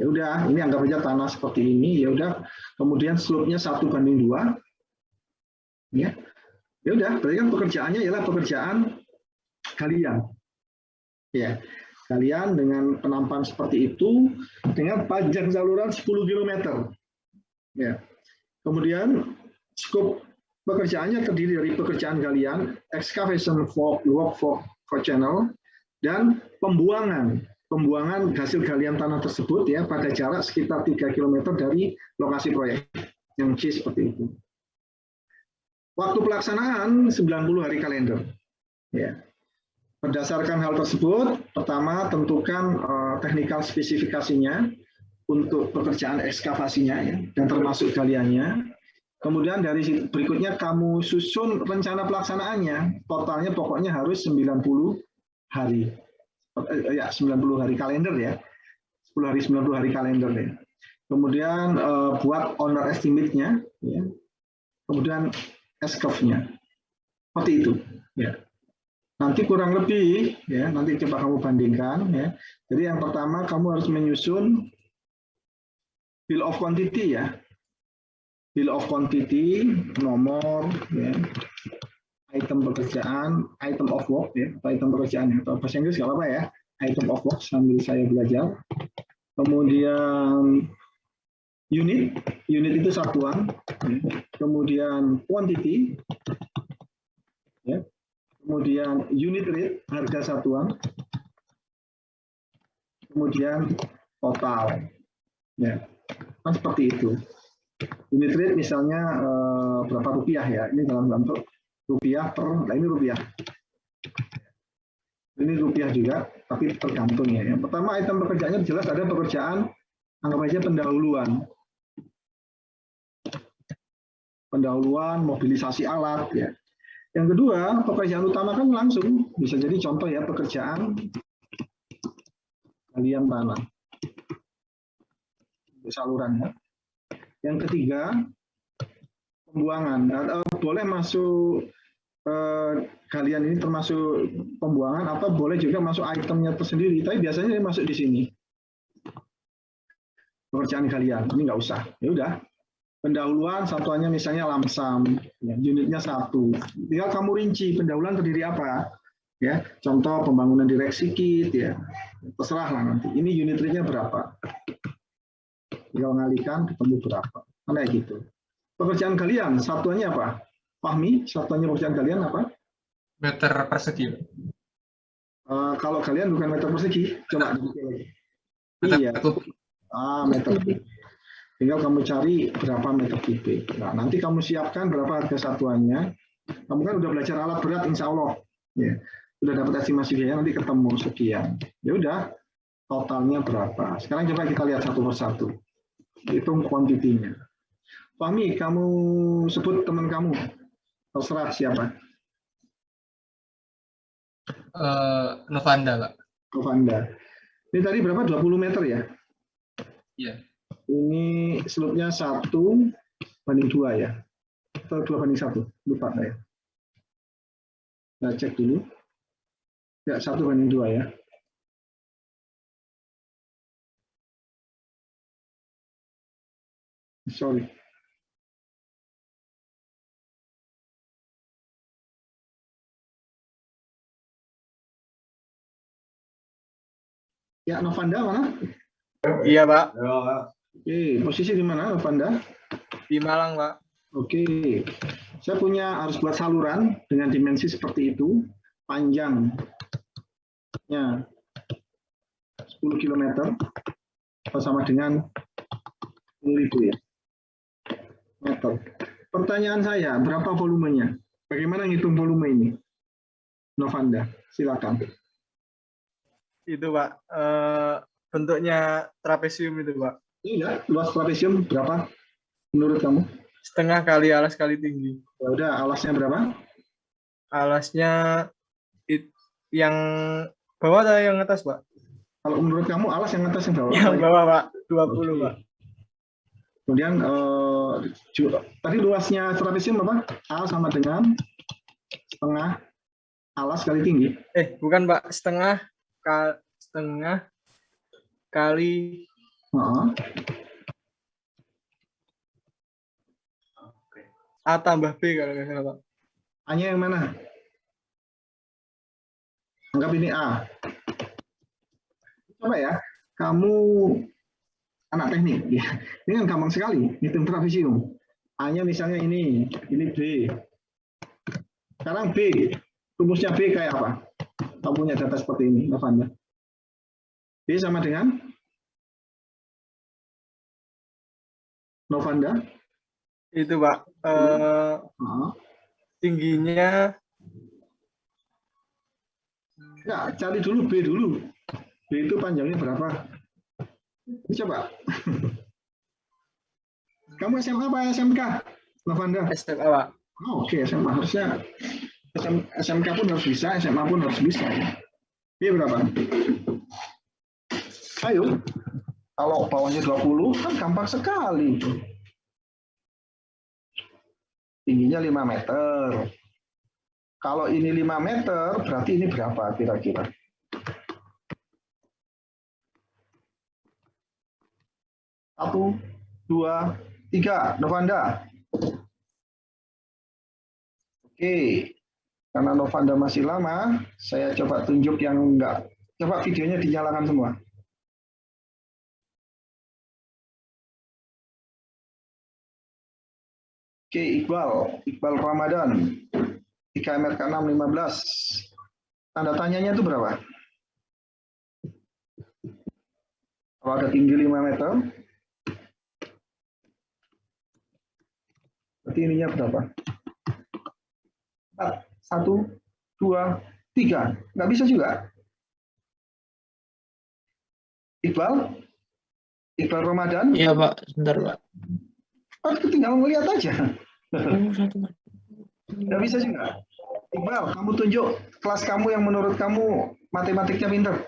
Ya udah, ini anggap aja tanah seperti ini, ya udah. Kemudian slope-nya 1:2, ya. Ya udah, berarti kan pekerjaannya ialah pekerjaan galian. Ya, kalian dengan penampakan seperti itu dengan panjang saluran 10 km. Ya. Kemudian skop pekerjaannya terdiri dari pekerjaan galian, excavation work for channel, dan pembuangan hasil galian tanah tersebut ya pada jarak sekitar 3 km dari lokasi proyek. Yang C seperti itu. Waktu pelaksanaan 90 hari kalender. Ya. Berdasarkan hal tersebut, pertama tentukan teknikal spesifikasinya untuk pekerjaan ekskavasinya ya, dan termasuk galiannya. Kemudian dari berikutnya kamu susun rencana pelaksanaannya. Totalnya pokoknya harus 90 hari. Ya, 90 hari kalender ya. 10 hari 90 hari kalender ya. Kemudian buat owner estimate-nya ya. Kemudian escove-nya. Seperti itu ya. Nanti kurang lebih ya, nanti coba kamu bandingkan ya. Jadi yang pertama kamu harus menyusun bill of quantity ya. Bill of quantity, nomor, ya, item pekerjaan, item of work, ya, atau item pekerjaan, atau bahasa Inggris nggak apa-apa ya, item of work sambil saya belajar. Kemudian unit itu satuan, ya. Kemudian quantity, ya. Kemudian unit rate, harga satuan, kemudian total, ya, kan seperti itu. Unit rate misalnya berapa rupiah ya, ini dalam bentuk rupiah per, nah ini rupiah. Ini rupiah juga, tapi tergantung ya. Yang pertama item pekerjaannya jelas ada pekerjaan, anggap aja pendahuluan. Pendahuluan, mobilisasi alat ya. Yang kedua, pekerjaan utama kan langsung, bisa jadi contoh ya pekerjaan galian tanah. Salurannya. Yang ketiga, pembuangan. Boleh masuk galian ini termasuk pembuangan atau boleh juga masuk itemnya tersendiri. Tapi biasanya dia masuk di sini. Pekerjaan galian ini nggak usah. Ya udah. Pendahuluan satuannya misalnya lamsam, ya, unitnya 1. Tinggal kamu rinci pendahuluan terdiri apa. Ya, contoh pembangunan direksi kit ya. Terserah lah nanti. Ini unit rate-nya berapa. Tinggal ngalihkan ketemu berapa. Kayak gitu. Pekerjaan galian satuannya apa? Fahmi, satuannya pekerjaan galian apa? Meter persegi. Kalau kalian bukan meter persegi, coba lagi. Iya. Meter kubik. Tinggal kamu cari berapa meter kubik. Nah, nanti kamu siapkan berapa harga satuannya. Kamu kan udah belajar alat berat, insya Allah. Ya. Udah dapat estimasi biaya, nanti ketemu sekian. Ya udah, totalnya berapa. Sekarang coba kita lihat satu persatu. Hitung kuantitinya. Fahmi, kamu sebut teman kamu. Terserah siapa. Novanda, Pak. Novanda. Ini tadi berapa? 20 meter ya? Iya. Ini slope-nya 1:2 ya? Atau 2:1? Lupa saya. Nah, cek dulu. Ya, 1:2 ya. Sorry. Ya, Novanda mana? Iya, Pak. Oke, posisi di mana, Novanda? Di Malang, Pak. Oke. Saya harus buat saluran dengan dimensi seperti itu. Panjangnya 10 km. Sama dengan 10.000 ya. Meter. Pertanyaan saya, berapa volumenya? Bagaimana ngitung volume ini? Novanda, silakan. Itu, Pak. Bentuknya trapesium itu, Pak. Iya, luas trapesium berapa menurut kamu? Setengah kali alas kali tinggi. Ya udah, alasnya berapa? Alasnya yang bawah atau yang atas, Pak? Kalau menurut kamu alas yang atas yang bawah? Yang bawah, Pak. 20, Pak. Kemudian tadi luasnya trapesium apa? A sama dengan setengah alas kali tinggi. Bukan, Pak. Setengah kali Heeh. A tambah B kalau nggak salah, Pak. A-nya yang mana? Anggap ini A. Coba ya, kamu anak teknik. Ya. Ini kan gampang sekali, hitung trapesium. A-nya misalnya ini B. Sekarang B, rumusnya B kayak apa? Kamu punya data seperti ini, Novanda. B sama dengan Novanda. Itu Pak, tingginya enggak, cari dulu B dulu. B itu panjangnya berapa? Coba. Kamu SMA apa SMK, Novanda? SMA Pak. Oh, oke, SMA harusnya SMK pun harus bisa, SMA pun harus bisa. B berapa? Ayo. Kalau bawahnya 20 kan gampang sekali. Tingginya 5 meter. Kalau ini 5 meter, berarti ini berapa kira-kira? Satu, dua, tiga, Novanda. Oke, karena Novanda masih lama, saya coba tunjuk yang enggak. Coba videonya dinyalakan semua. Oke, Iqbal Ramadan. 3 MRK 615. Tanda tanyanya itu berapa? Kalau ada tinggi 5 meter, berarti ininya berapa? 4, 1, 2, 3. Nggak bisa juga. Iqbal Ramadan? Iya Pak, sebentar Pak. Oh, tinggal melihat aja. Nggak bisa juga. Iqbal, kamu tunjuk kelas kamu yang menurut kamu matematiknya pinter.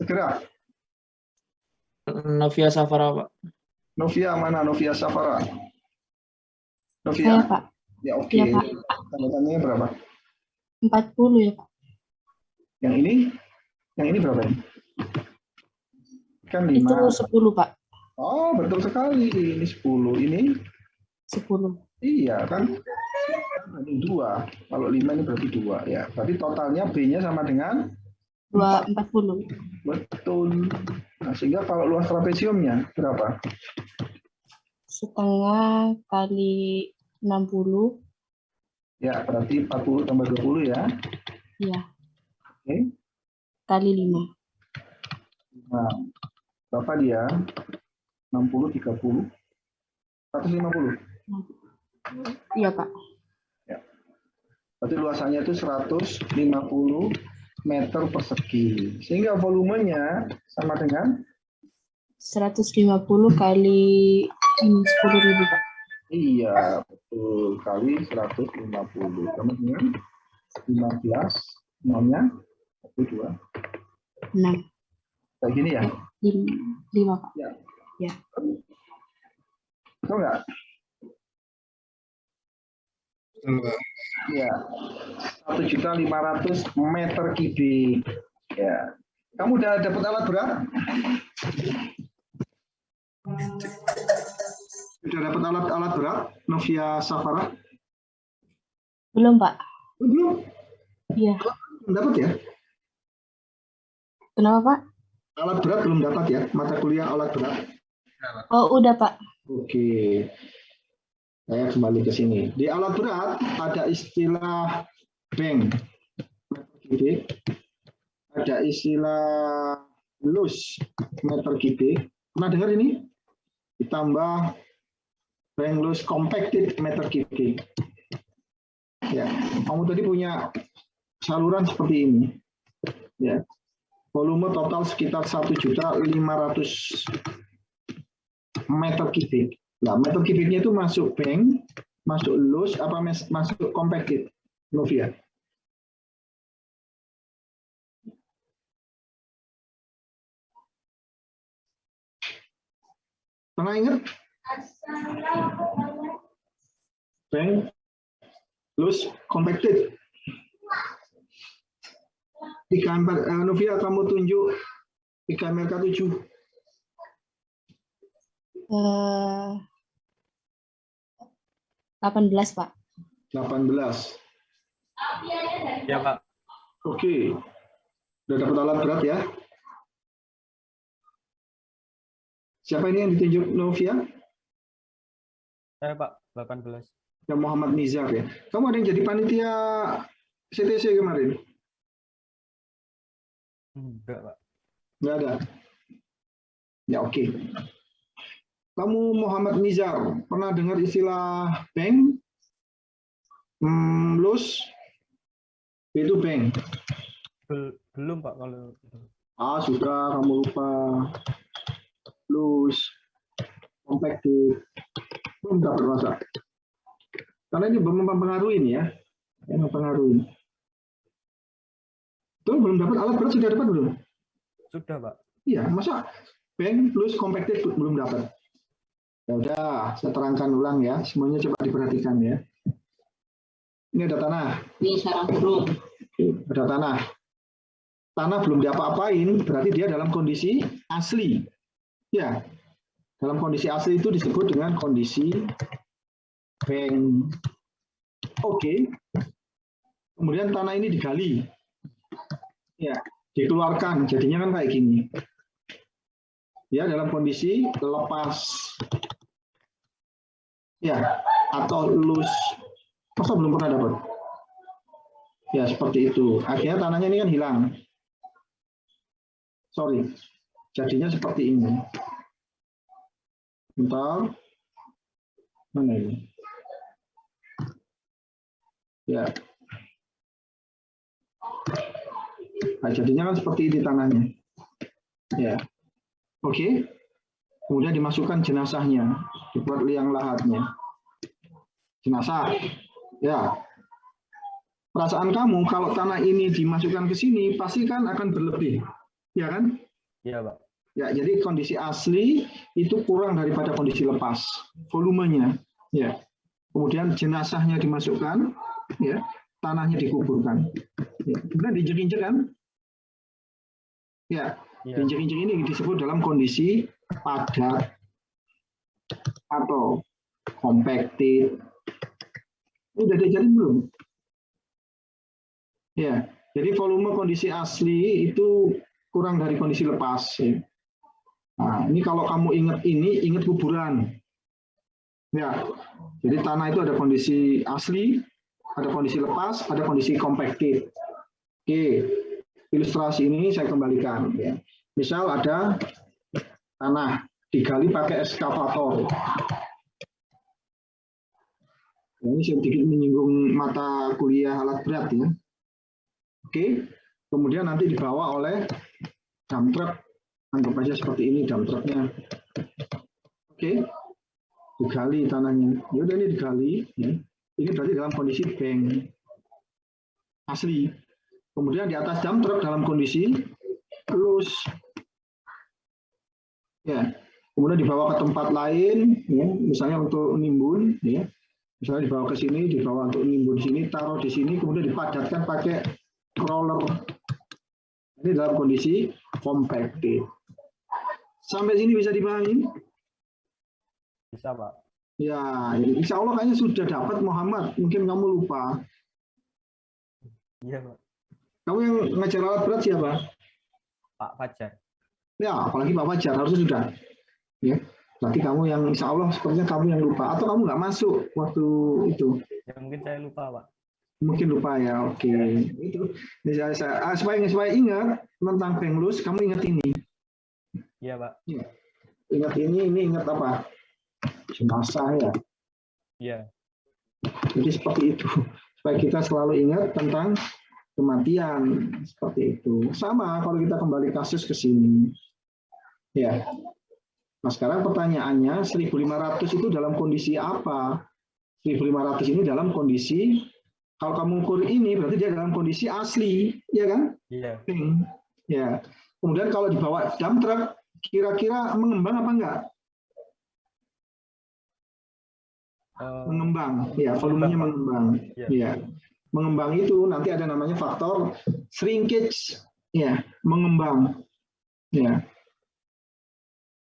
Segera. Novia Safara Pak. Novia mana? Novia Safara. Novia. Saya Pak. Ya oke. Iya, Pak. Tanda-tandanya berapa? 40 ya Pak. Yang ini berapa ini? Kan 5. Itu 10 Pak. Oh, betul sekali. Ini 10. Ini 10. iya kan? Ini 2. Kalau 5 ini berarti 2 ya. Berarti totalnya B-nya sama dengan 40. betul. Nah, sehingga kalau luas trapesiumnya berapa? Setengah kali 60. Ya, berarti 40 tambah 20 ya. Iya. Oke. Kali 5. Nah, berapa dia? 60, 30, 150. Iya Pak. Ya. Berarti luasannya itu 150 meter persegi. Sehingga volumenya sama dengan 150 kali ini 10.000 Pak. iya, betul. Kali 150. Sama dengan 15. Nolnya 1, 2. 6. Kayak gini ya? 5 Pak. Ya. Ya. Betul nggak? Ya. 1.500.000 meter kubik. Ya. Kamu udah dapat alat berat? Sudah dapat alat berat, Novia Safara? Belum Pak. Belum. Iya. Belum dapat ya? Kenapa Pak? Alat berat belum dapat ya? Mata kuliah alat berat. Oh udah Pak. Oke. Saya kembali ke sini. Di alat berat ada istilah bank. Ada istilah loose meter kubik. Pernah dengar ini? Ditambah bank loose compacted meter kubik. Ya, kamu tadi punya saluran seperti ini. Ya. Volume total sekitar 1.500.000 meter kubik. Nah, meter kubiknya itu masuk bank, masuk loose, apa masuk compacted, Novia? Pernah ingat? Bank, loose, compacted. Di gambar Novia kamu tunjuk di gambar K7. Eh, 18, Pak. 18. Ya, Pak. Oke. Udah dapat alat berat ya? Siapa ini yang ditunjuk Novia? Saya, Pak. 18. Ya, Muhammad Nizar ya. Kamu ada yang jadi panitia CTC kemarin? Enggak, Pak. Nggak ada. Ya, oke. Kamu Muhammad Nizar, pernah dengar istilah bank? Lus? Itu bank. Belum, Pak, kalau itu. Sudah, kamu lupa. Lus. Compacted. Belum dapat masa. Karena ini belum mempengaruhi ini ya. Yang mempengaruhi. Tuh, belum dapat alat berat, sudah dapat belum? Sudah, Pak. Iya, masa bank plus compacted belum dapat? Ya udah, saya terangkan ulang ya. Semuanya coba diperhatikan ya. Ini ada tanah. Ini sarang burung. Ada tanah. Tanah belum diapa-apain, berarti dia dalam kondisi asli. Ya, dalam kondisi asli itu disebut dengan kondisi bank. Oke. Kemudian tanah ini digali. Ya, dikeluarkan. Jadinya kan kayak gini. Ya, dalam kondisi lepas. Ya, atau loose. Masa belum pernah dapat? Ya, seperti itu. Akhirnya tanahnya ini kan hilang. Sorry. Jadinya seperti ini. Bentar. Mana ini? Ya. Nah, jadinya kan seperti ini tanahnya. Ya. Oke. Kemudian dimasukkan jenazahnya. Dibuat liang lahatnya. Jenazah. Ya. Perasaan kamu kalau tanah ini dimasukkan ke sini pasti kan akan berlebih. Ya kan? Iya, Pak. Ya, jadi kondisi asli itu kurang daripada kondisi lepas. Volumenya. Ya. Kemudian jenazahnya dimasukkan, ya, tanahnya dikuburkan. Ya. Kemudian diinjek-injek kan? Ya, diinjek-injek ini disebut dalam kondisi padat atau compacted. Ini udah diajarin belum? Ya, jadi volume kondisi asli itu kurang dari kondisi lepas. Ya. Nah, ini kalau kamu ingat ini, ingat kuburan. Ya, jadi tanah itu ada kondisi asli, ada kondisi lepas, ada kondisi compacted. Oke, ilustrasi ini saya kembalikan. Ya. Misal ada tanah digali pakai ekskavator. Ini sedikit menyinggung mata kuliah alat berat ya. Oke, kemudian nanti dibawa oleh dump truck, anggap aja seperti ini dump trucknya. Oke, digali tanahnya. Ya udah ini digali. Ya. Ini berarti dalam kondisi bank asli. Kemudian di atas dump truck dalam kondisi loose. Ya, kemudian dibawa ke tempat lain, ya, misalnya untuk nimbun, ya. Misalnya dibawa ke sini, dibawa untuk nimbun di sini, taruh di sini, kemudian dipadatkan pakai roller. Ini dalam kondisi compacted. Sampai sini bisa dipahami? Bisa, Pak. Ya, insya Allah kayaknya sudah dapat Muhammad. Mungkin kamu lupa. Iya, Pak. Kamu yang ngajar alat berat siapa? Pak Fajar. Ya, apalagi Pak Fajar harusnya sudah. Ya, berarti kamu yang insya Allah sepertinya kamu yang lupa. Atau kamu nggak masuk waktu itu? Ya, mungkin saya lupa, Pak. Mungkin lupa ya, oke. Itu supaya ingat tentang bank loose, kamu ingat ini. Iya, Pak. Ingat ini ingat apa? Jenazah ya. Iya. Jadi seperti itu. Supaya kita selalu ingat tentang kematian seperti itu. Sama kalau kita kembali kasus ke sini. Ya. Nah, sekarang pertanyaannya 1.500 itu dalam kondisi apa? 1.500 ini dalam kondisi, kalau kamu ukur ini berarti dia dalam kondisi asli, ya kan? Iya. Ya. Kemudian kalau dibawa dump truck, kira-kira mengembang apa enggak? Mengembang, ya, volumenya mengembang. Ya. Mengembang itu nanti ada namanya faktor shrinkage, ya, mengembang. Ya.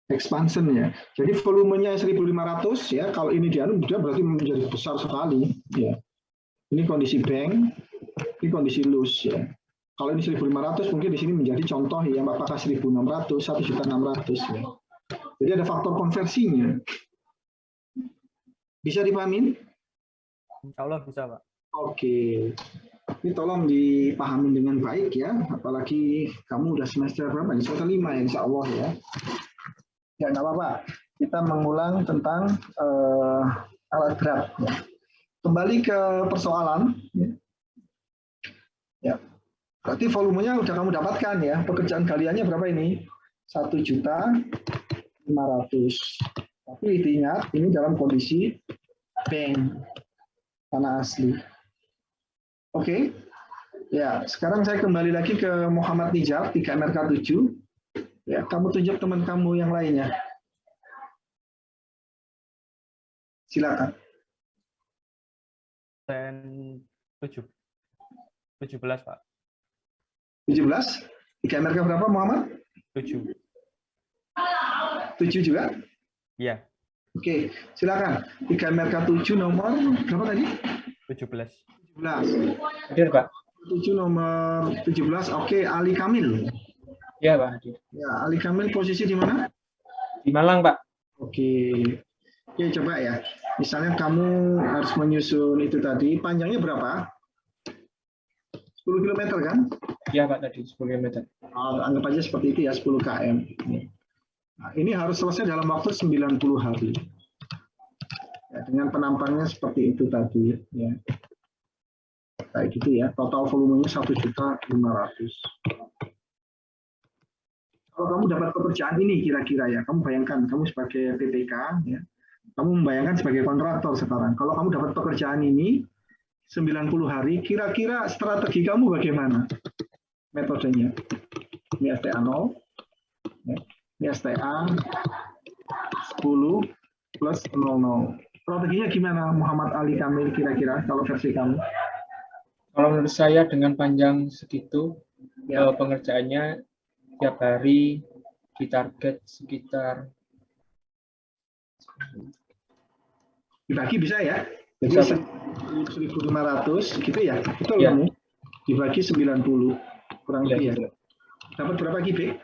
expansion ya. Jadi volumenya 1.500 ya. Kalau ini dianu dia berarti menjadi besar sekali ya. Ini kondisi bank, ini kondisi loose ya. Kalau ini 1.500 mungkin di sini menjadi contoh yang apakah 1.600, 1.600 ya. Jadi ada faktor konversinya. Bisa dipahamin? Insya Allah bisa, Pak. Oke. Ini tolong dipahami dengan baik ya. Apalagi kamu udah semester berapa? Semester 5 ya, insya Allah ya. Ya nggak apa-apa. Kita mengulang tentang alat berat. Ya. Kembali ke persoalan. Ya. Berarti volumenya udah kamu dapatkan ya. Pekerjaan galiannya berapa ini? 1.500.000. Tapi diingat, ini dalam kondisi bank tanah asli. Oke. Ya, sekarang saya kembali lagi ke Muhammad Nijar, 3 MRK 7. Ya, kamu tunjuk teman kamu yang lainnya. Silakan. 17, Pak. 17. 3 MRK berapa, Muhammad? 7. 7 juga? Iya, Oke, silakan. 3 MRK 7 nomor berapa tadi? 17. 17. Hadir, Pak. 7 nomor 17. Oke, Ali Kamil. Ya, Pak. Hadir. Ya, Ali Kamil posisi di mana? Di Malang, Pak. Oke. Oke, coba ya. Misalnya kamu harus menyusun itu tadi, panjangnya berapa? 10 km kan? Ya, Pak, tadi 10 km. Anggap aja seperti itu ya, 10 km. Nah, ini harus selesai dalam waktu 90 hari. Ya, dengan penampangnya seperti itu tadi. Ya. Kayak gitu ya, total volumenya 1.500.000. Kalau kamu dapat pekerjaan ini kira-kira ya, kamu bayangkan, kamu sebagai PTK, ya, kamu membayangkan sebagai kontraktor sekarang. Kalau kamu dapat pekerjaan ini, 90 hari, kira-kira strategi kamu bagaimana? Metodenya. Ini STA 0, ya. Ini STA 10 plus 00. Strateginya gimana Muhammad Ali Kamil kira-kira kalau versi kamu? Kalau menurut saya dengan panjang segitu, Ya. pengerjaannya tiap hari ditarget sekitar Dibagi bisa ya? Jadi Bisa, Pak. 1.500 gitu ya? Betul Ya. kamu? Dibagi 90 kurang Ya, lebih ya. betul. Dapat berapa kubik?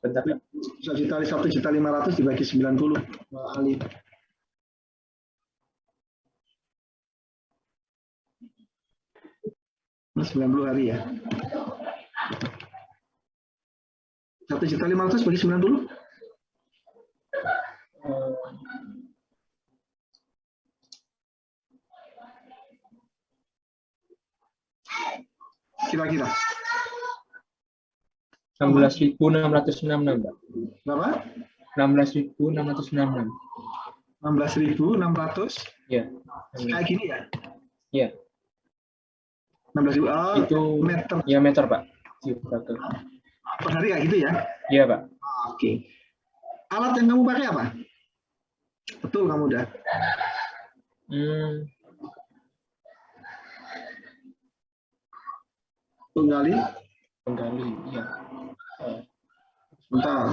Bentar, Pak. 1.500.000 dibagi 90 Pak Ali. Ini 90 hari ya. 1.500.000 bagi 90? Kira-kira. 16.666, Pak. Berapa? 16.666. 16.600 Ya. kayak gini ya? Ya. 16.000 Itu meter ya meter, Pak. Betul. per hari kayak gitu ya? Iya, Pak. Oke. Alat yang kamu pakai apa? Betul kamu udah. Tunggali. Penggali, ya. Bentar.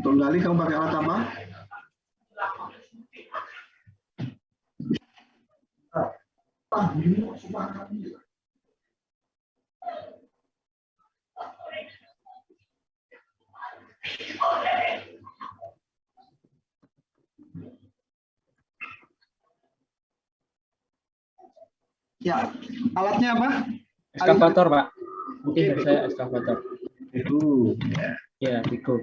Tunggali kamu pakai alat apa? Ya, alatnya apa? Eskavator, Pak. Mungkin dari saya eskavator. Itu. Ya. Ya, Rico.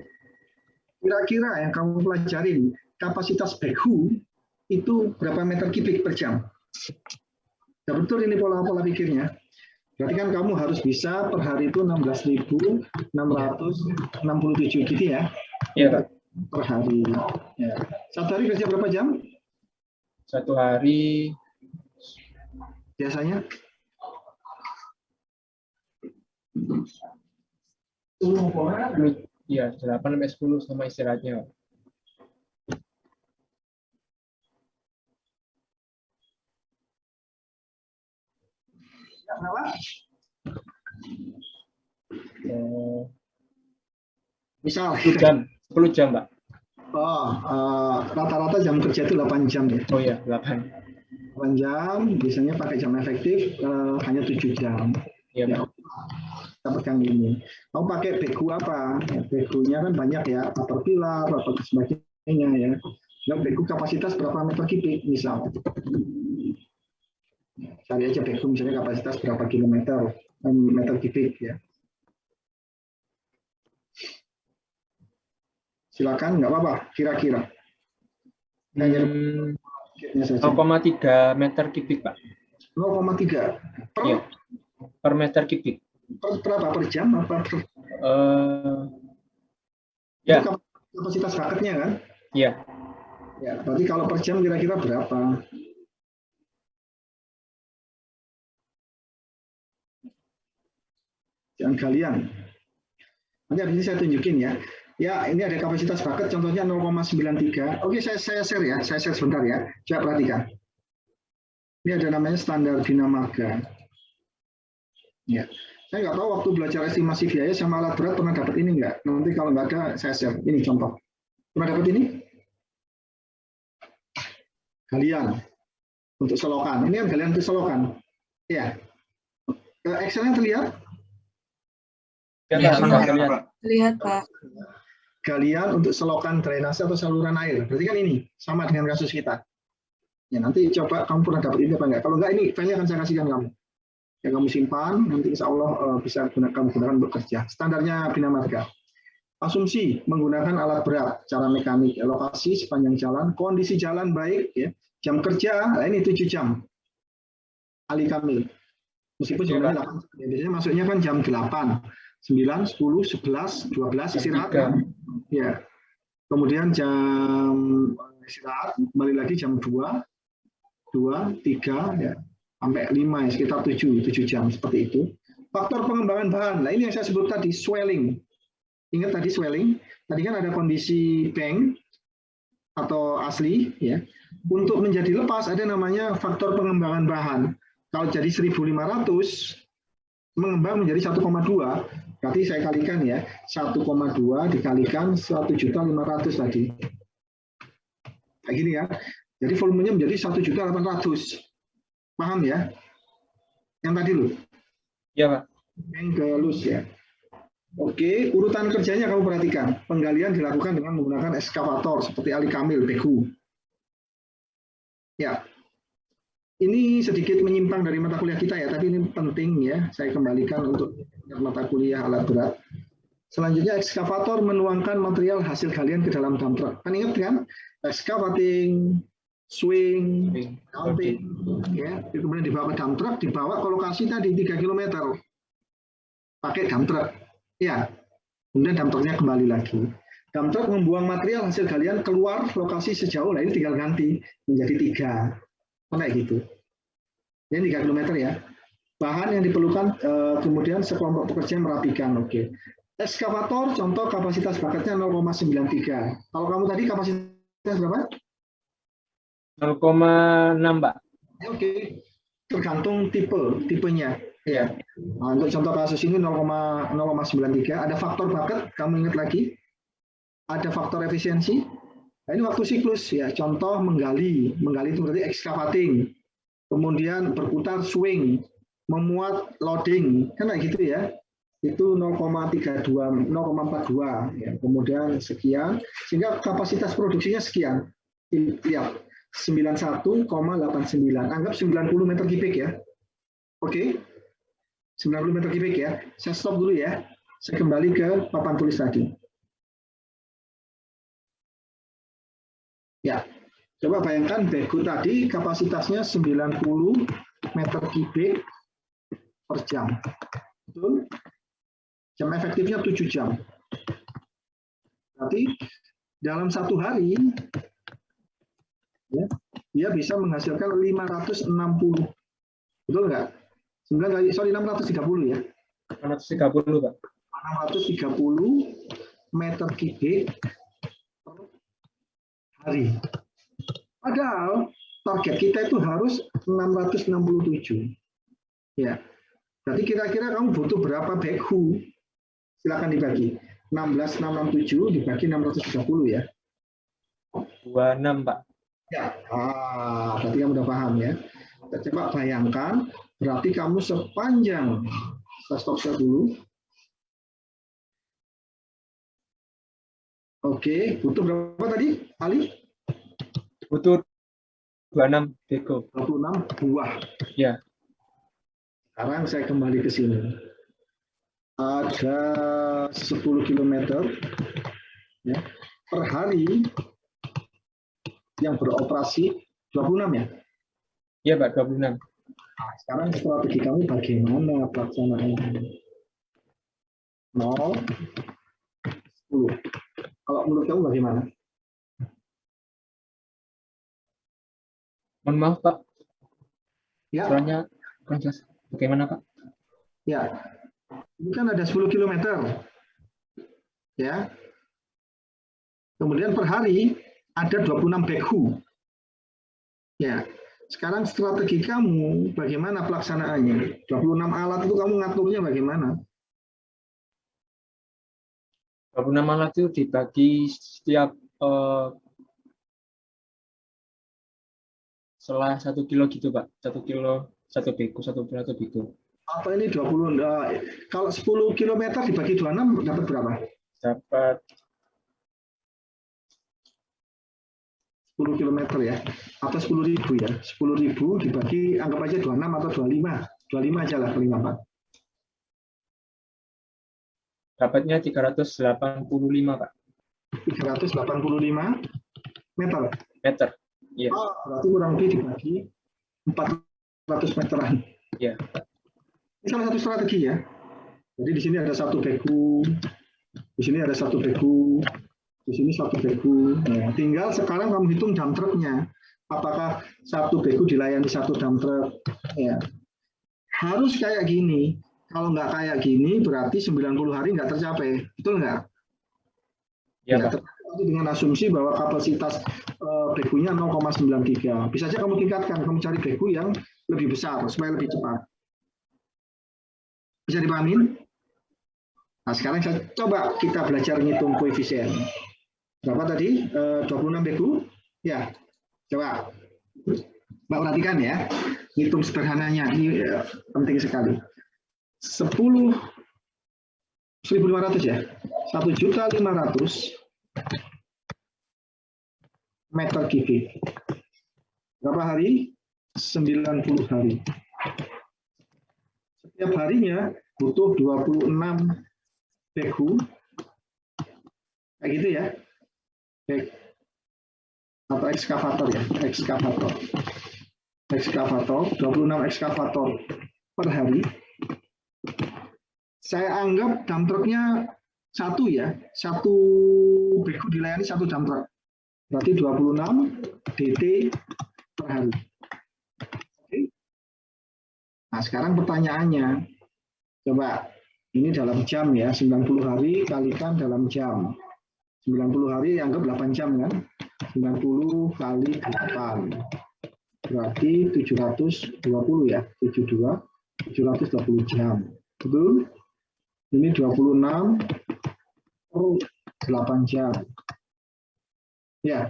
Kira-kira yang kamu pelajarin kapasitas backhoe itu berapa meter kubik per jam? Ya, betul ini pola-pola pikirnya. Berarti kan kamu harus bisa per hari itu 16.667 gitu ya? Iya, Per hari. Ya. Satu hari kerja berapa jam? satu hari Biasanya? ya 8-10 sama istirahatnya. Kenapa? Misal, 10 jam, 10 jam, Pak. rata-rata jam kerja itu 8 jam ya. Oh ya, 8. 8 jam, biasanya pakai jam efektif hanya 7 jam. Iya, Ya, Pak. kita pegang ini. Mau pakai begu apa? Ya, begunya kan banyak ya, Caterpillar atau sebagainya ya. Nah, begu kapasitas berapa meter kubik misal. Cari aja begu misalnya kapasitas berapa meter kubik ya. Silakan, nggak apa-apa, kira-kira. 0,3 meter kubik, Pak. 0,3 per, Iya. Per meter kubik. per berapa? Per jam apa? Ya. Itu kapasitas bucketnya kan? Iya. Ya, berarti kalau per jam kira-kira berapa? Jangan galian. Nanti habis ini saya tunjukin ya. Ya, ini ada kapasitas bucket, contohnya 0,93. Oke, saya share ya. Saya share sebentar ya. Coba perhatikan. Ini ada namanya standar Binamarga. Ya. Saya nggak tahu waktu belajar estimasi biaya sama alat berat pernah dapat ini nggak? Nanti kalau nggak ada, saya share. Ini contoh. Pernah dapat ini? Galian untuk selokan. Ini kan galian untuk selokan. Ya. Excel-nya terlihat? Ya, Pak. Lihat, Pak. Galian untuk selokan drainase atau saluran air. Berarti kan ini sama dengan kasus kita. Ya, nanti coba kamu pernah dapat ini apa enggak. Kalau enggak, ini file-nya akan saya kasihkan kamu. Ya, kamu simpan, nanti insya Allah bisa kamu gunakan untuk kerja. Standarnya Binamarga. Asumsi menggunakan alat berat, cara mekanik, lokasi sepanjang jalan, kondisi jalan baik, ya. Jam kerja, nah ini 7 jam. Ali Kamil. Meskipun sebenarnya 8 jam. Biasanya masuknya kan jam 8. 9, 10, 11, 12 istirahat kan? Ya. Kemudian jam istirahat, kembali lagi jam 2, 3, ya, sampai 5, ya, sekitar 7 jam seperti itu. Faktor pengembangan bahan, nah ini yang saya sebut tadi, swelling. Ingat tadi swelling, tadi kan ada kondisi bank atau asli, ya. Untuk menjadi lepas ada namanya faktor pengembangan bahan. Kalau jadi 1.500, mengembang menjadi 1,2. Berarti saya kalikan ya, 1,2 dikalikan 1.500.000 tadi. Kayak gini ya. Jadi volumenya menjadi 1.800.000. Paham ya? Yang tadi loh. Iya, Pak. Yang ke lus ya. Oke, urutan kerjanya kamu perhatikan. Penggalian dilakukan dengan menggunakan ekskavator seperti Ali Kamil, begu. Ya. Ini sedikit menyimpang dari mata kuliah kita ya, tapi ini penting ya, saya kembalikan untuk mata kuliah alat berat. Selanjutnya, ekskavator menuangkan material hasil galian ke dalam dump truck. Kan ingat kan? Excavating, swing, dumping, ya. Kemudian dibawa ke dump truck, dibawa ke lokasi tadi 3 km. Pakai dump truck. Ya, kemudian dump trucknya kembali lagi. Dump truck membuang material hasil galian keluar lokasi sejauh, nah ini tinggal ganti menjadi 3. Kayak gitu. Ini 3 km ya. Bahan yang diperlukan kemudian sekelompok pekerja merapikan. Oke. Ekskavator contoh kapasitas bucketnya 0,93. Kalau kamu tadi kapasitas berapa? 0,6, Pak. Oke. Tergantung tipenya. Ya. Nah, untuk contoh kasus ini 0,93. Ada faktor bucket, kamu ingat lagi? Ada faktor efisiensi. Nah, ini waktu siklus ya, contoh menggali itu berarti excavating, kemudian berputar swing, memuat loading, kan kayak gitu ya, itu 0,32, 0,42 ya, kemudian sekian, sehingga kapasitas produksinya sekian, lihat 91,89, anggap 90 meter kubik ya, oke, 90 meter kubik ya, saya stop dulu ya, saya kembali ke papan tulis tadi. Ya, coba bayangkan begu tadi kapasitasnya 90 meter kubik per jam. Betul? Jam efektifnya 7 jam. Berarti dalam 1 hari ya, dia bisa menghasilkan 560. Betul nggak? 630 ya. 630, Pak. 630 meter kubik hari. Padahal target kita itu harus 667. Ya. Berarti kira-kira kamu butuh berapa begu Silakan dibagi. 16.667 dibagi 630 ya. 26, Pak. Ya, berarti kamu udah paham ya. Coba bayangkan, berarti kamu sepanjang, saya stop share dulu. Oke, butuh berapa tadi, Ali? Butuh 26 bego. 26 buah. Ya. Sekarang saya kembali ke sini. Ada 10 km ya, per hari yang beroperasi 26 ya? Iya, Pak, 26. Nah, sekarang strategi kamu bagaimana pelaksanaannya? 0, 10. Kalau menurut kamu bagaimana? Mohon maaf, Pak. Ya, Soalnya kurang jelas. Bagaimana, Pak? ya. Ini kan ada 10 km. Ya. Kemudian per hari ada 26 backhoe. Ya. Sekarang strategi kamu bagaimana pelaksanaannya? 26 alat itu kamu ngaturnya bagaimana? 26 alat itu dibagi setiap setelah 1 kilo gitu, Pak. 1 kilo, 1 bego, 1 bego. Apa ini 20? Kalau 10 km dibagi 26 dapat berapa? Dapat 10 km ya, atau 10.000 ya. 10.000 dibagi, anggap aja 26 atau 25. 25 aja lah, paling gampang. dapatnya 385, Pak. 385 meter. Meter. Iya. Oh, berarti kurang lebih dibagi 400 meteran. Iya. Ini salah satu strategi ya. Jadi di sini ada satu backhoe, di sini ada satu backhoe, di sini satu backhoe. Nah, tinggal sekarang kamu hitung dump truck-nya. Apakah satu backhoe dilayani satu dump truck? Ya. Harus kayak gini. Kalau nggak kayak gini, berarti 90 hari nggak tercapai. Betul nggak? Iya, Ya, Pak. tapi dengan asumsi bahwa kapasitas backhoe-nya 0,93. Bisa saja kamu tingkatkan, kamu cari backhoe yang lebih besar supaya lebih cepat. Bisa dipahamin? Nah, sekarang saya coba kita belajar ngitung koefisien. Berapa tadi? 26 backhoe? Ya, coba. Mbak perhatikan ya, ngitung sederhananya, ini penting sekali. 1.500 ya, 1.500.000 meter kubik. Berapa hari? 90 hari. Setiap harinya butuh 26 backhoe. Kayak gitu ya. Atau ekskavator ya, ekskavator. Ekskavator, 26 ekskavator per hari. Saya anggap dump truck-nya satu ya, satu backhoe dilayani satu dump truck. Berarti 26 DT per hari. Oke. Nah, sekarang pertanyaannya, coba ini dalam jam ya, 90 hari kalikan dalam jam. 90 hari anggap 8 jam kan? 90 kali 8. Berarti 720 ya, 720 jam. Betul? Ini 26 per 8 jam. Ya,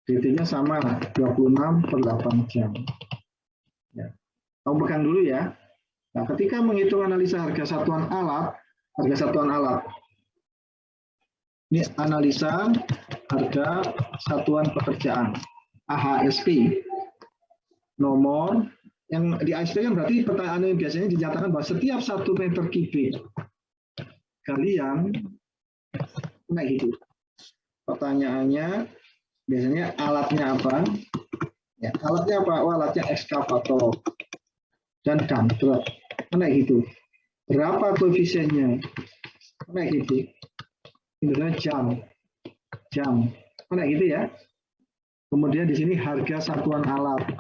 DT-nya sama, 26 per 8 jam. Ya. Kamu pegang dulu ya. Nah, ketika menghitung analisa harga satuan alat, ini analisa harga satuan pekerjaan, AHSP. Nomor, yang di AHSP kan berarti pertanyaan yang biasanya dinyatakan bahwa setiap 1 meter kubik galian, nah gitu. Pertanyaannya biasanya alatnya apa? Ya, alatnya apa? Oh, alatnya ekskavator dan dump truck. Mana gitu? Berapa koefisiennya? Mana gitu? Ini jam. Mana gitu ya? Kemudian di sini harga satuan alat.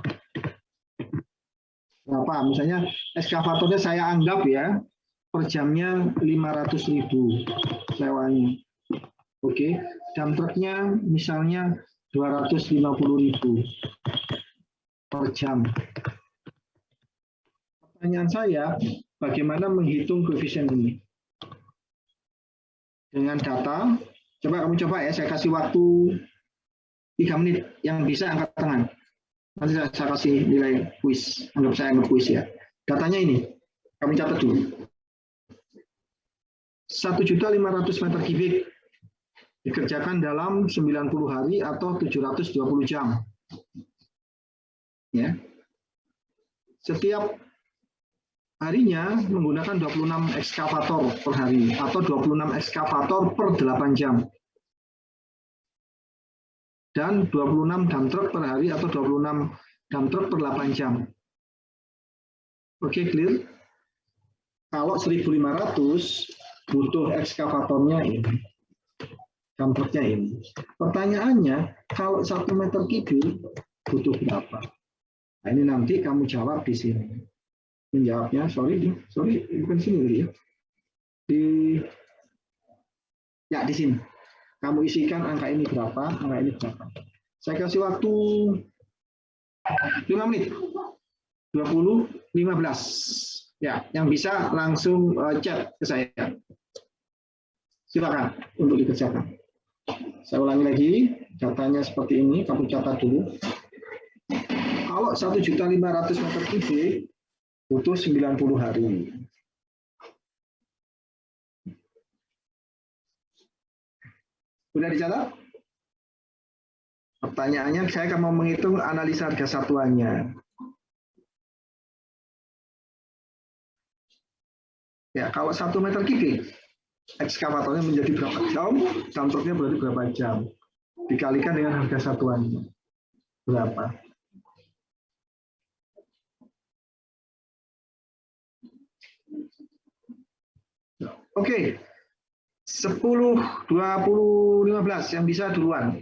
Berapa? Misalnya ekskavatornya saya anggap ya per jamnya 500.000 sewanya. Oke, dump truck-nya misalnya 250.000 per jam. Pertanyaan saya, bagaimana menghitung koefisien ini? dengan data. Coba ya, saya kasih waktu 3 menit yang bisa angkat tangan. Nanti saya kasih nilai kuis, anggap saya nge-kuis ya. Datanya ini, kami catat dulu. 1.500 meter kubik dikerjakan dalam 90 hari atau 720 jam. Ya. Setiap harinya menggunakan 26 ekskavator per hari atau 26 ekskavator per 8 jam. Dan 26 dump truck per hari atau 26 dump truck per 8 jam. Oke, clear? Kalau 1.500 butuh ekskavatornya ini, dump trucknya ini. Pertanyaannya, kalau 1 meter kubik butuh berapa? Nah, ini nanti kamu jawab di sini. Menjawabnya, sorry, bukan sini ya. Di sini. Kamu isikan angka ini berapa, angka ini berapa. Saya kasih waktu 5 menit. 20, 15. Ya, yang bisa langsung chat ke saya. Silakan untuk dikerjakan. Saya ulangi lagi, datanya seperti ini, kamu catat dulu. Kalau 1.500 meter kubik butuh 90 hari. Sudah dicatat? Pertanyaannya, saya akan mau menghitung analisa harga satuannya. Ya, kalau 1 meter kubik, ekskavatornya menjadi berapa jam, dump trucknya berarti berapa jam. Dikalikan dengan harga satuannya. Berapa? Oke. 10, 20, 15 yang bisa duluan.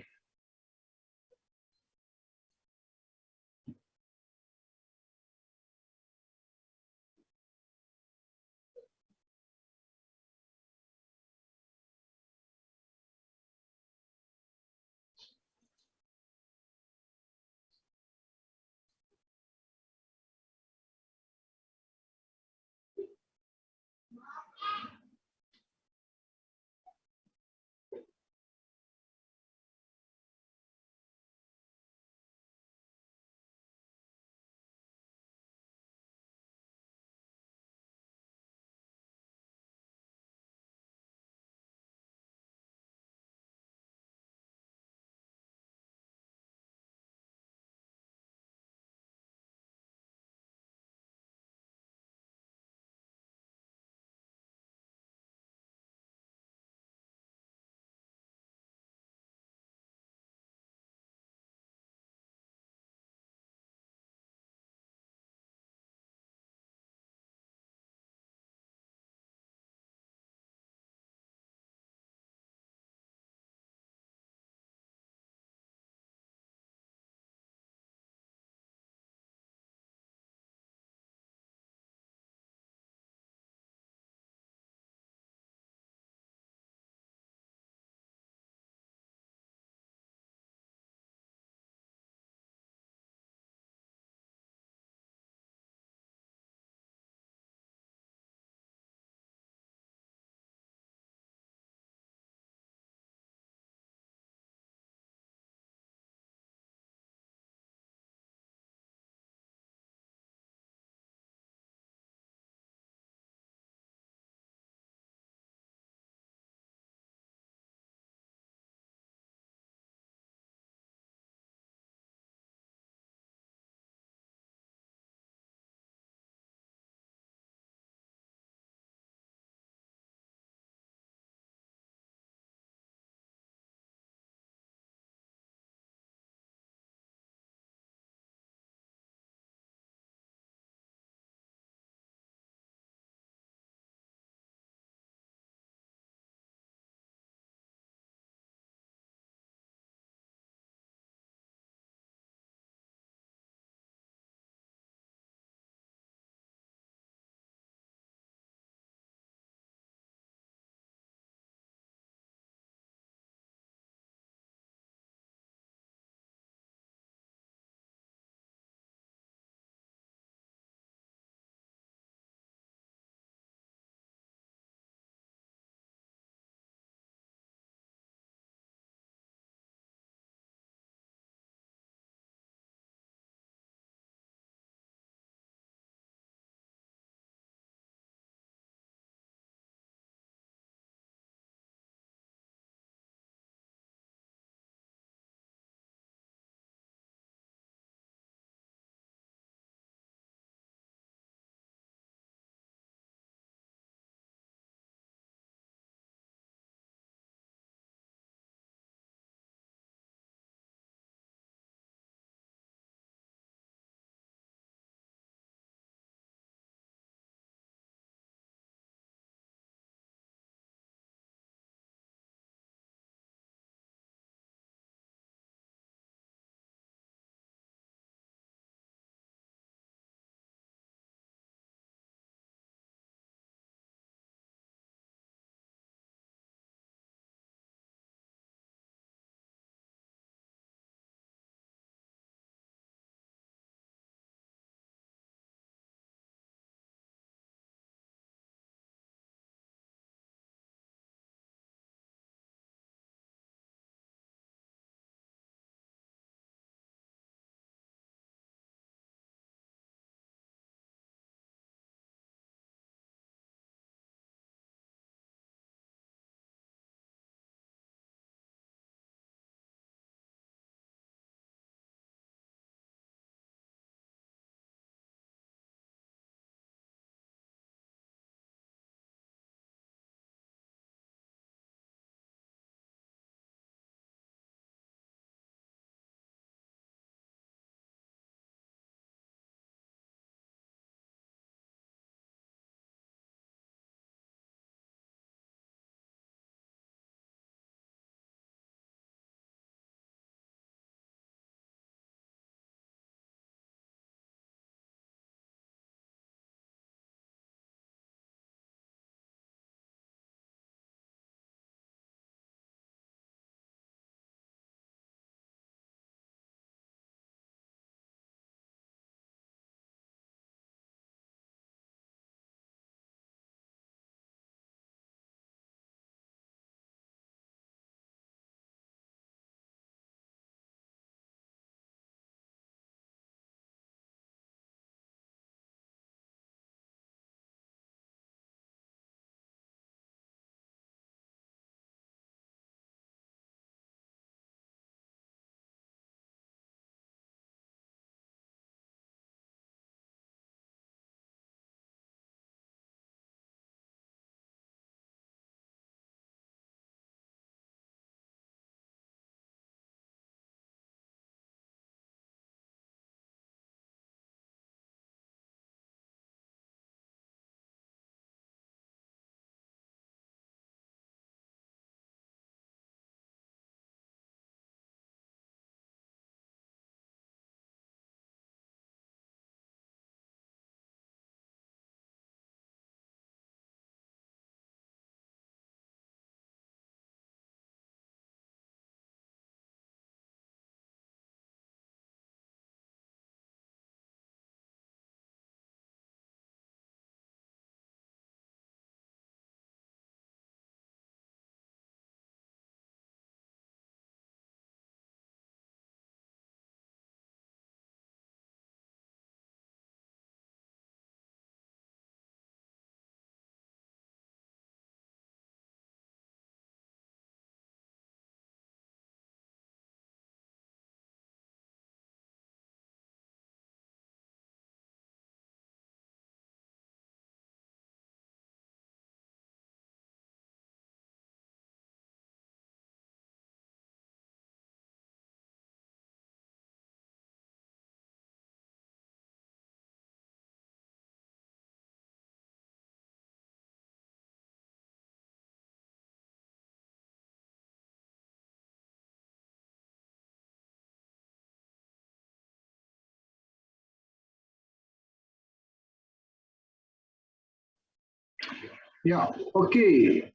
Ya, oke.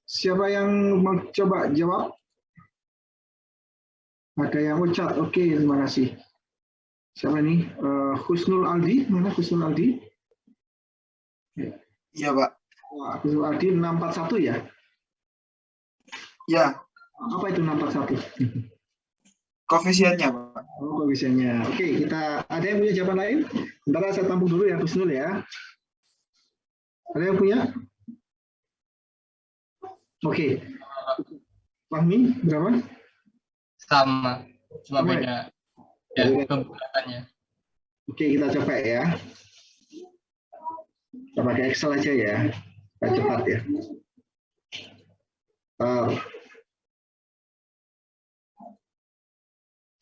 Siapa yang mau coba jawab? Ada yang ucap. Oke, terima kasih. Siapa nih? Husnul Aldi. Mana Husnul Aldi? Iya, Pak. Wah, Husnul Aldi 641 ya? Ya, Apa itu 641? koefisiennya, Pak. Oh, koefisiennya. Oke, kita ada yang punya jawaban lain? Bentar saya tampung dulu ya, Husnul ya. Ada yang punya? Oke. Fahmi, berapa? Sama, cuma Sama ya? beda ya pembuatannya. Oke, kita coba ya. Kita pakai Excel aja ya. Supaya cepat ya.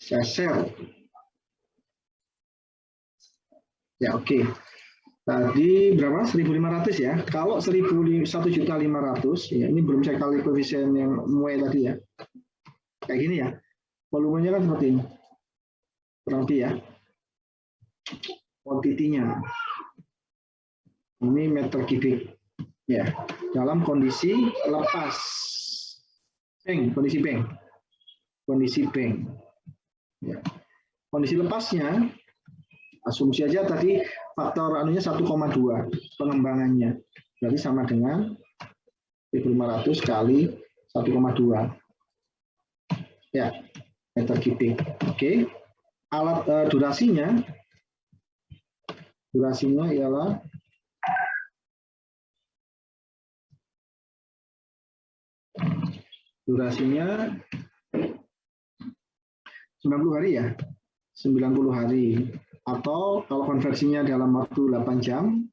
Saya share. Ya, oke. Tadi berapa? 1.500 ya. Kalau 1.500 ya, ini belum saya kali koefisien yang muai tadi ya. Kayak gini ya. Volumenya kan seperti ini. Kurang lebih ya. Kuantitinya. Ini meter kubik. Ya. Dalam kondisi lepas. Kondisi bank. Kondisi bank. Ya. Kondisi lepasnya, asumsi aja tadi faktor anunya 1,2 pengembangannya. Berarti sama dengan 1.500 kali 1,2. Ya, meter kubik. Oke. Alat durasinya ialah durasinya 90 hari ya. 90 hari. Atau kalau konversinya dalam waktu 8 jam,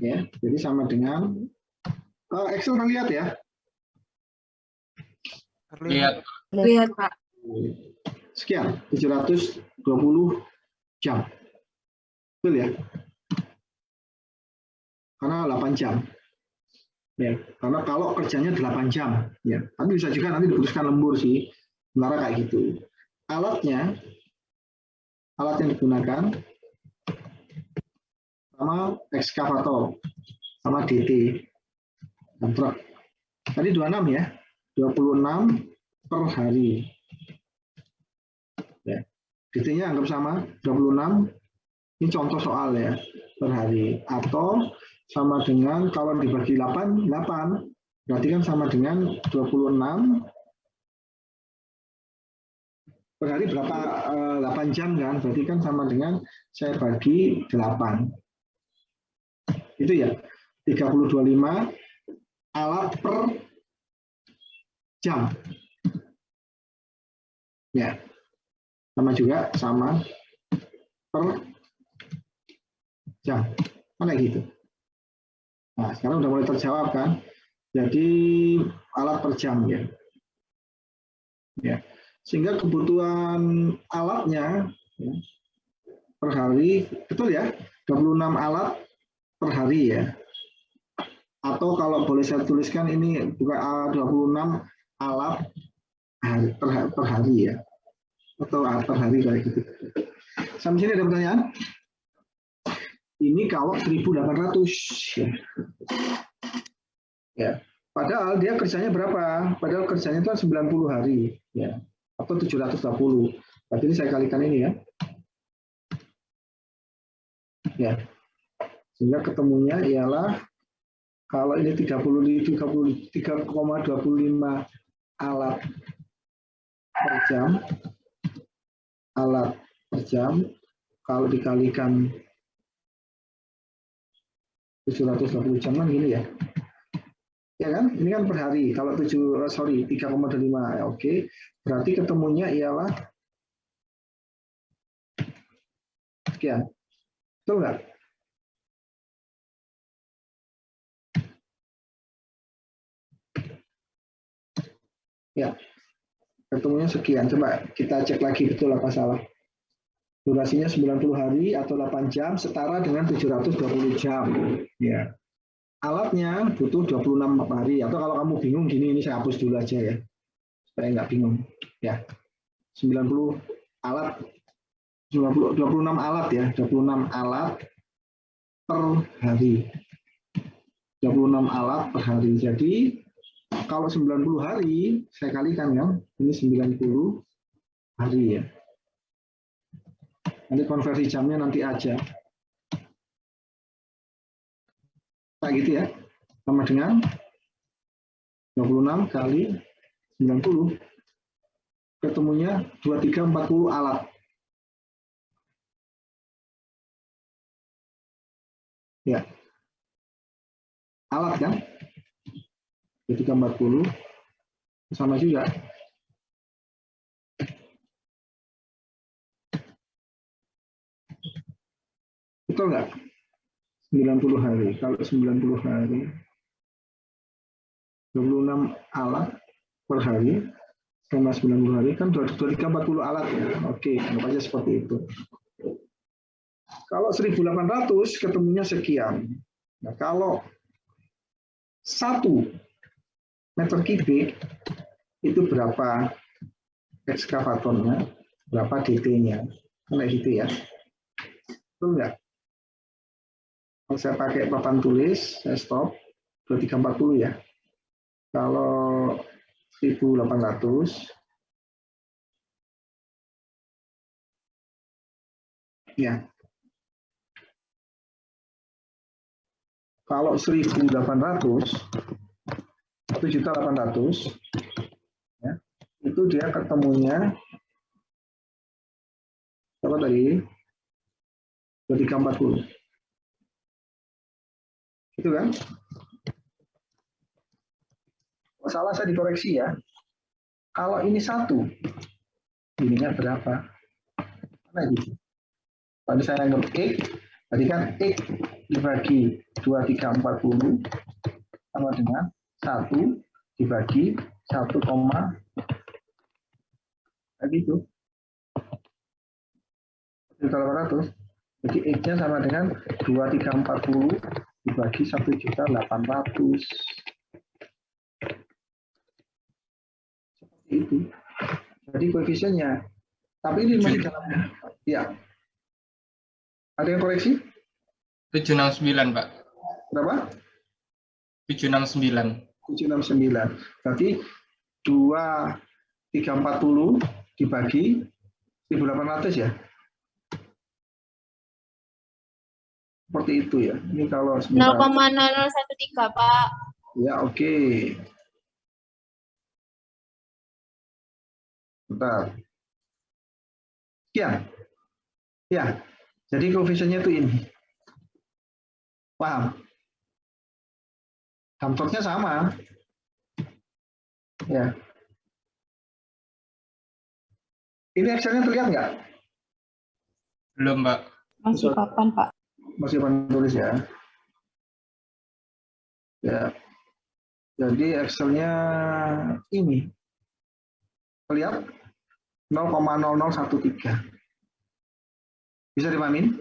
ya, jadi sama dengan Excel terlihat ya. Lihat Pak. Sekian 720 jam, betul ya? Karena 8 jam, ya. Karena kalau kerjanya 8 jam, ya. Tapi bisa juga nanti diputuskan lembur sih, sementara kayak gitu. Alat yang digunakan sama ekskavator, sama DT, dan truk. Tadi 26 ya, 26 per hari. Ya. DT-nya anggap sama, 26. Ini contoh soal ya, per hari. Atau sama dengan, kalau dibagi 8, berarti kan sama dengan 26 per hari berapa? 8 jam kan, berarti kan sama dengan saya bagi 8. Itu ya, 325 alat per jam. Ya, sama per jam. Mana gitu. Nah, sekarang udah mulai terjawab kan. Jadi alat per jam ya. Ya. Sehingga kebutuhan alatnya ya, per hari, betul ya, 26 alat per hari ya. Atau kalau boleh saya tuliskan ini bukan 26 alat per hari ya. Atau per hari kayak gitu. Sampai sini ada pertanyaan? Ini kalau 1.800 ya. Ya. Padahal dia kerjanya berapa? Padahal kerjanya itu 90 hari ya. Atau 720. Berarti ini saya kalikan ini ya. Ya. Sehingga ketemunya ialah kalau ini 3,25 alat per jam, kalau dikalikan 720 jam kan gini ya. Ya kan? Ini kan per hari. Kalau 3,25 ya oke. Berarti ketemunya ialah sekian. Betul nggak? Ya. Ketemunya sekian. Coba kita cek lagi betul apa salah. Durasinya 90 hari atau 8 jam setara dengan 720 jam. Ya. Alatnya butuh 26 hari. Atau kalau kamu bingung gini, ini saya hapus dulu aja ya. Supaya nggak bingung. Ya. 90 alat 26 alat ya, 26 alat per hari. 26 alat per hari. Jadi kalau 90 hari saya kalikan kan, ini 90 hari ya. Nanti konversi jamnya nanti aja. Kayak gitu ya. Sama dengan 26 kali 90. Ketemunya 2340 alat. Ya. Alat kan? 2340 sama juga. Betul nggak? 90 hari. Kalau 90 hari, 26 alat per hari, sama 90 hari, kan 2340 alat ya. Oke, anggap aja seperti itu. Kalau 1800 ketemunya sekian. Nah, kalau 1 meter kubik itu berapa ekskavatornya, berapa DT-nya, kayak gitu ya. Betul nggak? Kalau saya pakai papan tulis, saya stop 2340 ya. Kalau 1800 ya. Kalau 1800 1.800 ya, itu dia ketemunya apa tadi? 2340. Itu kan? Salah saya dikoreksi ya. Kalau ini 1, ininya berapa? Mana gitu? Tadi saya anggap X, tadi kan X dibagi 2340 sama dengan 1 dibagi 1, kayak gitu. 1.800. Jadi X-nya sama dengan 2340 dibagi 1.800. Seperti itu. Jadi koefisiennya. Tapi ini masih dalam. Ya. Ada yang koreksi? 769, Pak. Berapa? 769. 769. Berarti 2340 dibagi 1.800 ya. Seperti itu ya. Ini kalau 0,0013, Pak. Ya, oke. Bentar. Sekian. Ya. Jadi koefisiennya itu ini. Paham? Dampaknya sama. Ya. Ini Excel-nya terlihat nggak? Belum, Pak. Masih kapan, Pak? Masih tulis ya. Ya. Jadi Excel-nya ini. Lihat 0,0013. Bisa dipahami?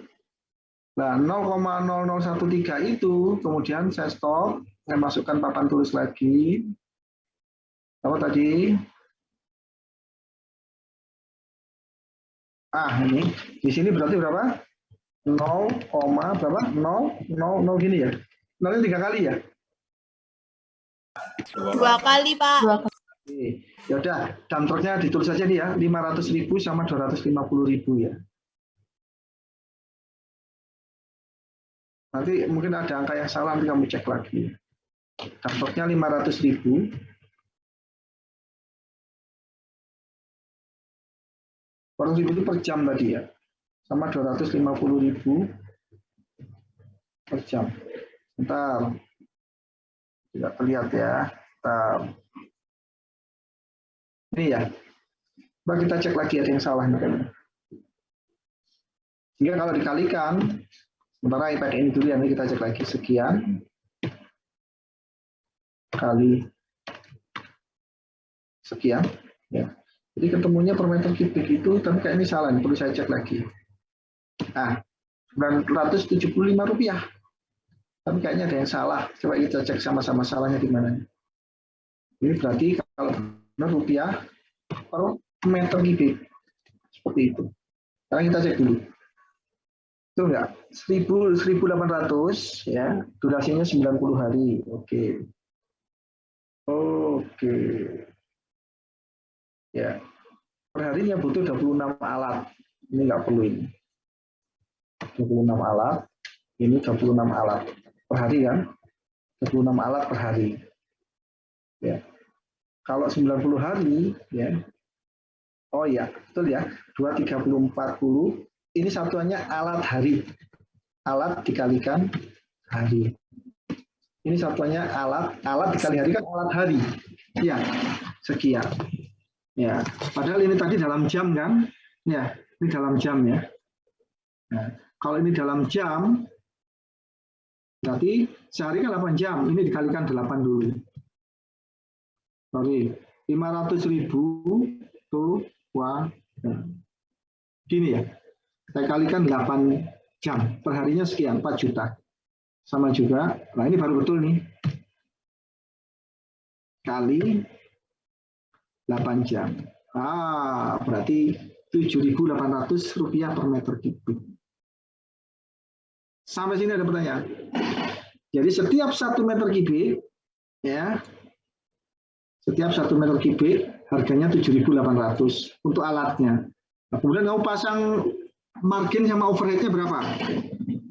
Nah, 0,0013 itu kemudian saya stop, saya masukkan papan tulis lagi. Apa tadi? Ini. Di sini berarti berapa? 0, berapa? 0 gini ya. 0-nya 3 kali ya? 2 kali, Pak. 2 kali. Oke. Ya udah, damtroknya ditulis aja nih ya, 500.000 sama 250.000 ya. Nanti mungkin ada angka yang salah, nanti kamu cek lagi. Damtroknya 500.000. Itu per jam tadi ya. Sama 250.000 per jam. Bentar. Tidak terlihat ya. Bentar. Ini ya. Coba kita cek lagi ada yang salah nih. Jika kalau dikalikan, sementara pakai ini dulu ya, nanti kita cek lagi sekian kali sekian ya. Jadi ketemunya per meter kubik itu, tapi kayak ini salah nih, perlu saya cek lagi. Rp975. Tapi kayaknya ada yang salah. Coba kita cek sama-sama salahnya di mana. Ini berarti kalau benar rupiah per meter kubik. Seperti itu. Sekarang kita cek dulu. Betul nggak? 1.800 ya, durasinya 90 hari. Oke. Oke. Ya. Perharinya butuh 26 alat. Ini nggak perlu ini. 26 alat. Ini 26 alat per hari kan? 26 alat per hari. Ya. Kalau 90 hari ya. Oh ya, betul ya. 2, 30, 40. Ini satuannya alat hari. Alat dikalikan hari. Ini satuannya alat dikali hari kan alat hari. Ya, sekian. Ya, padahal ini tadi dalam jam kan? Ya, ini dalam jam ya. Nah, kalau ini dalam jam, berarti sehari kan 8 jam. Ini dikalikan 8 dulu. Sorry, 500.000 tuh, wah, gini ya. Saya kalikan 8 jam. Perharinya sekian, 4 juta. Sama juga, nah ini baru betul nih. Kali 8 jam. Berarti Rp7.800 per meter kubik. Sampai sini ada pertanyaan. Jadi setiap 1 meter kubik, ya, setiap 1 meter kubik harganya 7.800 untuk alatnya. Nah, kemudian kamu pasang margin sama overheadnya berapa?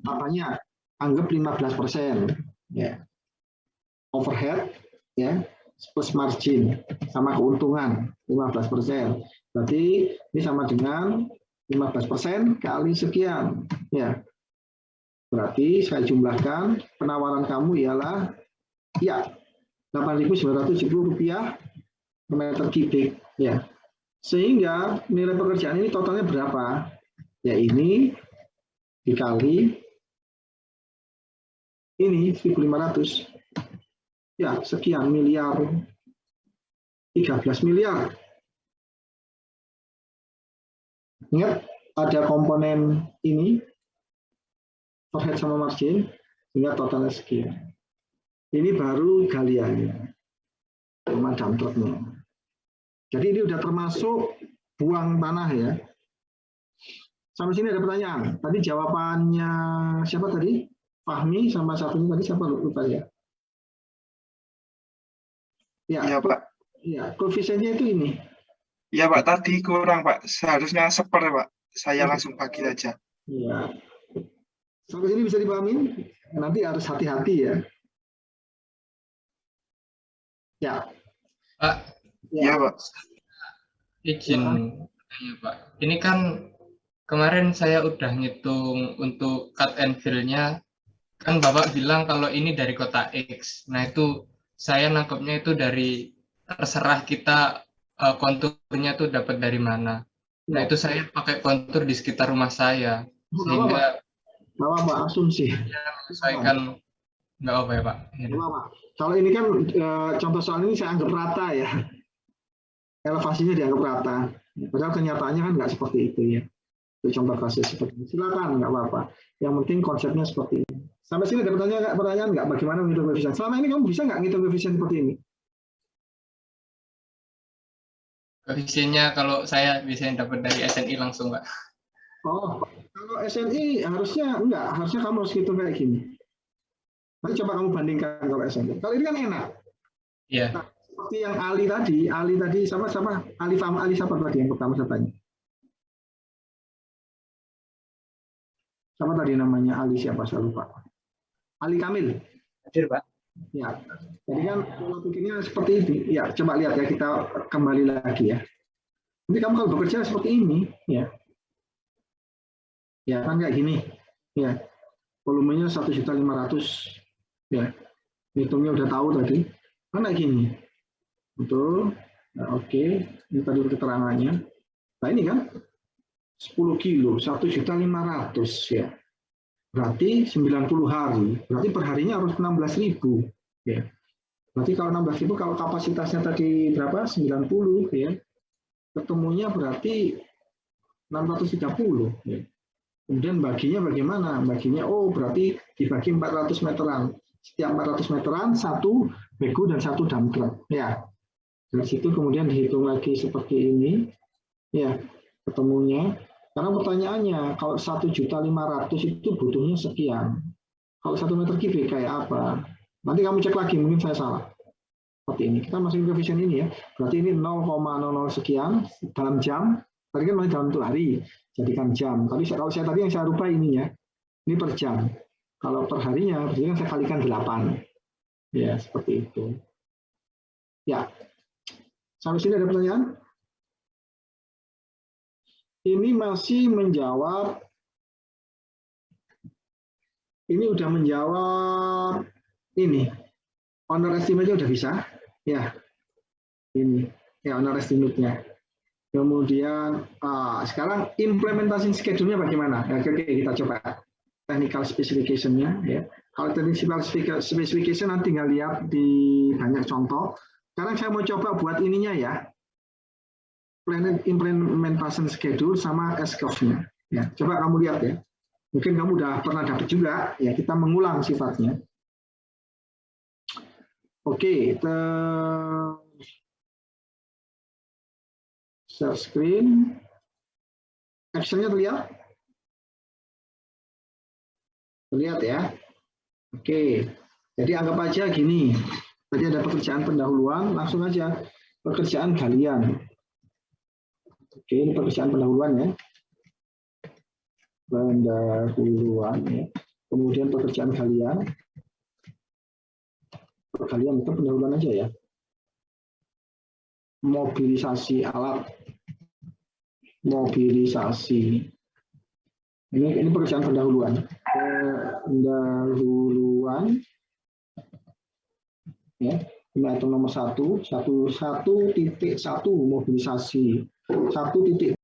Apanya? Anggap 15%. Ya. Overhead, ya, plus margin sama keuntungan 15%. Berarti ini sama dengan 15% kali sekian. Ya. Berarti saya jumlahkan penawaran kamu ialah ya Rp8.970 per meter kubik. Ya. Sehingga nilai pekerjaan ini totalnya berapa? Ya ini dikali ini 1.500. Ya, sekian miliar. 13 miliar. Ingat, ada komponen ini, overhead sama margin, sehingga totalnya sekian. Ini baru galiannya, sama dump trucknya. Jadi ini udah termasuk buang tanah ya. Sampai sini ada pertanyaan. Tadi jawabannya siapa tadi? Fahmi sama satunya tadi siapa lupa ya? Ya, Iya Pak. Ya, koefisiennya itu ini. Iya Pak, tadi kurang Pak. Seharusnya seper Pak. Saya langsung bagi aja. Iya. Sampai sini bisa dipahamin? Nanti harus hati-hati ya. Ya. Pak, Iya Pak. izin tanya Pak. Ini kan kemarin saya udah ngitung untuk cut and fill-nya, kan Bapak bilang kalau ini dari kota X. Nah itu saya nangkepnya itu dari terserah kita konturnya tuh dapat dari mana. Nah itu saya pakai kontur di sekitar rumah saya, sehingga nggak apa asumsi. menyesuaikan. Nggak apa ya Pak? Kalau ini kan contoh soal ini saya anggap rata ya. Elevasinya dianggap rata. Padahal kenyataannya kan nggak seperti itu ya. Itu contoh kasus seperti ini. Silakan, nggak apa-apa. Yang penting konsepnya seperti ini. Sampai sini ada pertanyaan nggak? Bagaimana menghitung koefisien? Selama ini kamu bisa nggak ngitung koefisien seperti ini? Koefisiennya kalau saya biasanya dapat dari SNI langsung Pak. Oh, kalau SNI harusnya enggak. Harusnya kamu harus hitung kayak gini. Nanti coba kamu bandingkan kalau SNI. Kalau ini kan enak. Iya. Nah, seperti yang Ali tadi sama Ali siapa tadi yang pertama saya tanya? Siapa tadi namanya Ali siapa saya lupa. Ali Kamil. Hadir Pak. Ya. Jadi kan pola pikirnya seperti ini. Ya, coba lihat ya kita kembali lagi ya. Nanti kamu kalau bekerja seperti ini, ya. Ya kan kayak gini. Ya. Volumenya 1.500.000 ya. Hitungnya udah tahu tadi. Kan kayak gini. Betul. Nah, oke. Ini tadi keterangannya. Nah, ini kan 10 kilo, 1.500.000 ya. Berarti 90 hari. Berarti perharinya harus 16.000 ya. Berarti kalau 16.000 kalau kapasitasnya tadi berapa? 90 ya. Ketemunya berarti 630 ya. Kemudian baginya bagaimana? Baginya berarti dibagi 400 meteran. Setiap 400 meteran satu bego dan satu dump truck ya. Dari situ kemudian dihitung lagi seperti ini ya, ketemunya Karena pertanyaannya, kalau 1.500.000 itu butuhnya sekian. Kalau 1 meter kubik kayak apa? Nanti kamu cek lagi, mungkin saya salah. Seperti ini. Kita masukin koefisien ini ya. Berarti ini 0,00 sekian dalam jam. Tadi kan masih dalam untuk hari. Jadikan jam. Tapi kalau saya tadi yang saya rubah ininya, ini per jam. Kalau per harinya, berarti kan saya kalikan 8. Ya, seperti itu. Ya. Sampai sini ada pertanyaan? Ini masih menjawab, ini udah menjawab ini, honor estimate-nya udah bisa, ya, ini, ya honor estimate-nya. Kemudian, sekarang implementasi schedule-nya bagaimana? Ya, oke, kita coba technical specification-nya. Ya. Kalau technical specification nanti tinggal lihat di banyak contoh. Sekarang saya mau coba buat ininya ya. Implementation schedule sama S-curve-nya. Ya, coba kamu lihat ya. Mungkin kamu udah pernah dapat juga, ya kita mengulang sifatnya. Oke, share screen. Action-nya terlihat? Terlihat ya. Oke, jadi anggap aja gini. Tadi ada pekerjaan pendahuluan, langsung aja pekerjaan galian. Oke, ini pekerjaan pendahuluan ya. Pendahuluan ya. Kemudian pekerjaan galian. Galian itu pendahuluan aja ya. Mobilisasi alat. Mobilisasi. Ini pekerjaan pendahuluan. Pendahuluan. Ya. Ini item nomor 1, 1.1 mobilisasi. 1.